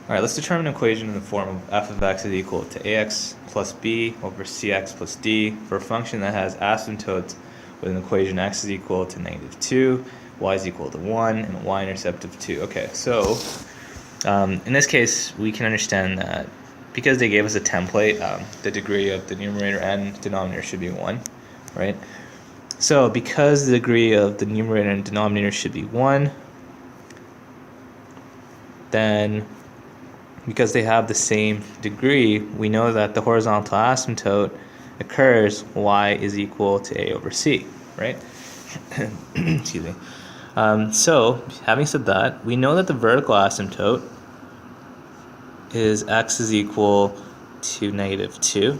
Alright, let's determine an equation in the form of f of x is equal to ax plus b over cx plus d for a function that has asymptotes with an equation x is equal to -2, y is equal to 1, and a y-intercept of 2. Okay, so in this case, we can understand that because they gave us a template, the degree of the numerator and denominator should be 1, right? So because the degree of the numerator and denominator should be 1, then because they have the same degree, we know that the horizontal asymptote occurs y is equal to a over c, right? Excuse me. So, having said that, we know that the vertical asymptote is x is equal to -2.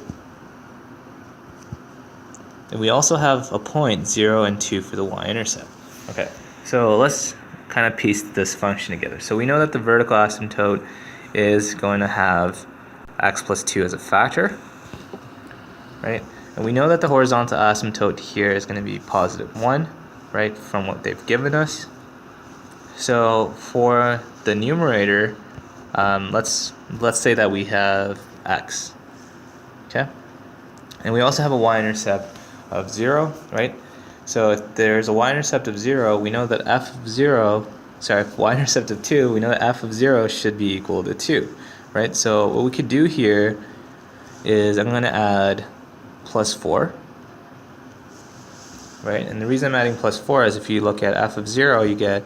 And we also have a point 0 and 2 for the y-intercept. Okay, so let's kind of piece this function together. So we know that the vertical asymptote is going to have x plus 2 as a factor, right? And we know that the horizontal asymptote here is going to be +1, right, from what they've given us. So for the numerator, let's say that we have x, okay? And we also have a y-intercept of 0, right? So if there's a y-intercept of 0, we know that y-intercept of 2, we know that f of 0 should be equal to 2, right? So what we could do here is I'm going to add +4, right? And the reason I'm adding +4 is if you look at f of 0, you get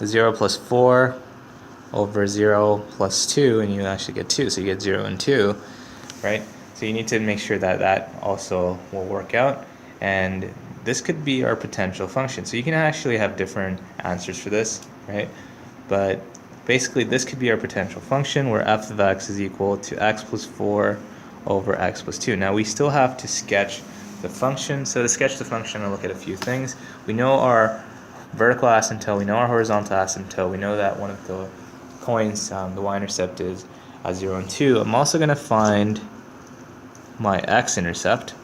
0 plus 4 over 0 plus 2, and you actually get 2, so you get 0 and 2, right? So you need to make sure that that also will work out, and this could be our potential function. So you can actually have different answers for this, right? But basically this could be our potential function where f of x is equal to x plus 4 over x plus 2. Now we still have to sketch the function. So to sketch the function, I'll look at a few things. We know our vertical asymptote, we know our horizontal asymptote, we know that one of the points, the y-intercept is 0 and 2. I'm also going to find my x-intercept.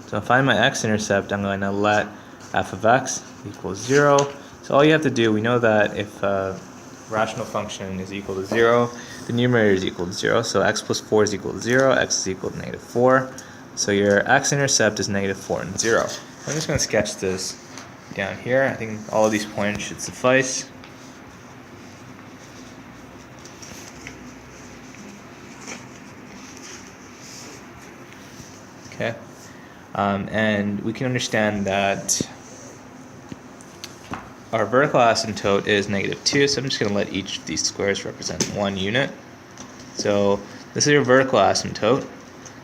So to find my x-intercept, I'm going to let f of x equals 0. So all you have to do, we know that if a rational function is equal to 0, the numerator is equal to 0. So x plus 4 is equal to 0, x is equal to -4. So your x-intercept is -4 and 0. I'm just going to sketch this down here. I think all of these points should suffice. Okay, and we can understand that our vertical asymptote is -2, so I'm just going to let each of these squares represent one unit. So this is your vertical asymptote,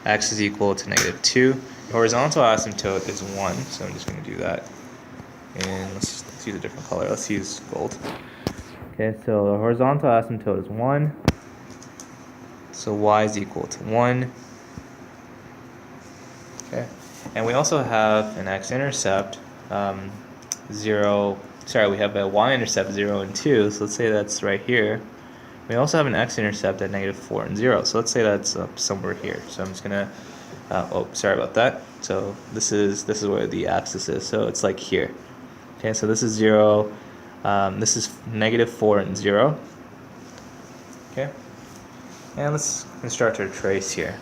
x is equal to -2. The horizontal asymptote is 1, so I'm just going to do that. And let's use a different color, let's use gold. Okay, so the horizontal asymptote is 1, so y is equal to 1. Okay, and we also have an x-intercept, 0, we have a y-intercept 0 and 2, so let's say that's right here. We also have an x-intercept at -4 and 0, so let's say that's somewhere here. So I'm just gonna, oh, sorry about that. So this is where the axis is, so it's like here. Okay, so this is 0, this is -4 and 0. Okay, and let's construct our trace here.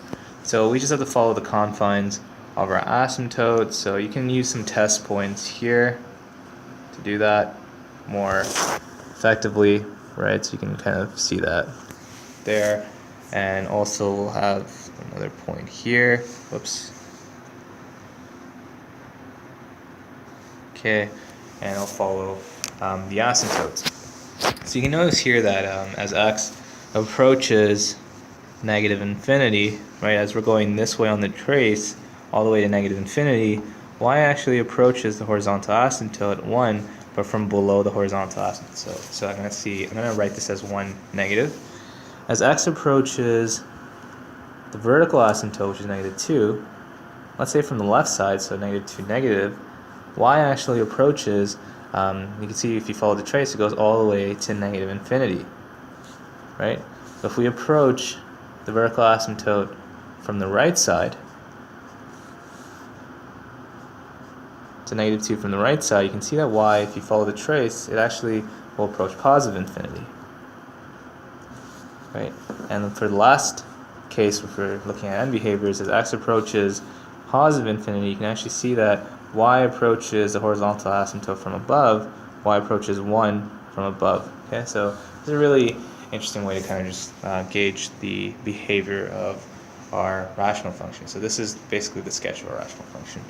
So we just have to follow the confines of our asymptote, so you can use some test points here to do that more effectively, right? So you can kind of see that there, and also we'll have another point here. Whoops. Okay, and I'll follow the asymptotes. So you can notice here that as x approaches -infinity, right, as we're going this way on the trace, all the way to -infinity, y actually approaches the horizontal asymptote at 1, but from below the horizontal asymptote. So I'm going to write this as 1 negative. As x approaches the vertical asymptote, which is -2, let's say from the left side, so -2 negative, y actually approaches, you can see if you follow the trace, it goes all the way to -infinity, right? So if we approach the vertical asymptote from the right side, to -2 from the right side, you can see that y, if you follow the trace, it actually will approach +infinity. right? And for the last case, if we're looking at end behaviors, as x approaches positive infinity, you can actually see that y approaches the horizontal asymptote from above, y approaches 1 from above. Okay, so it's a really interesting way to kind of just gauge the behavior of our rational function. So this is basically the sketch of a rational function.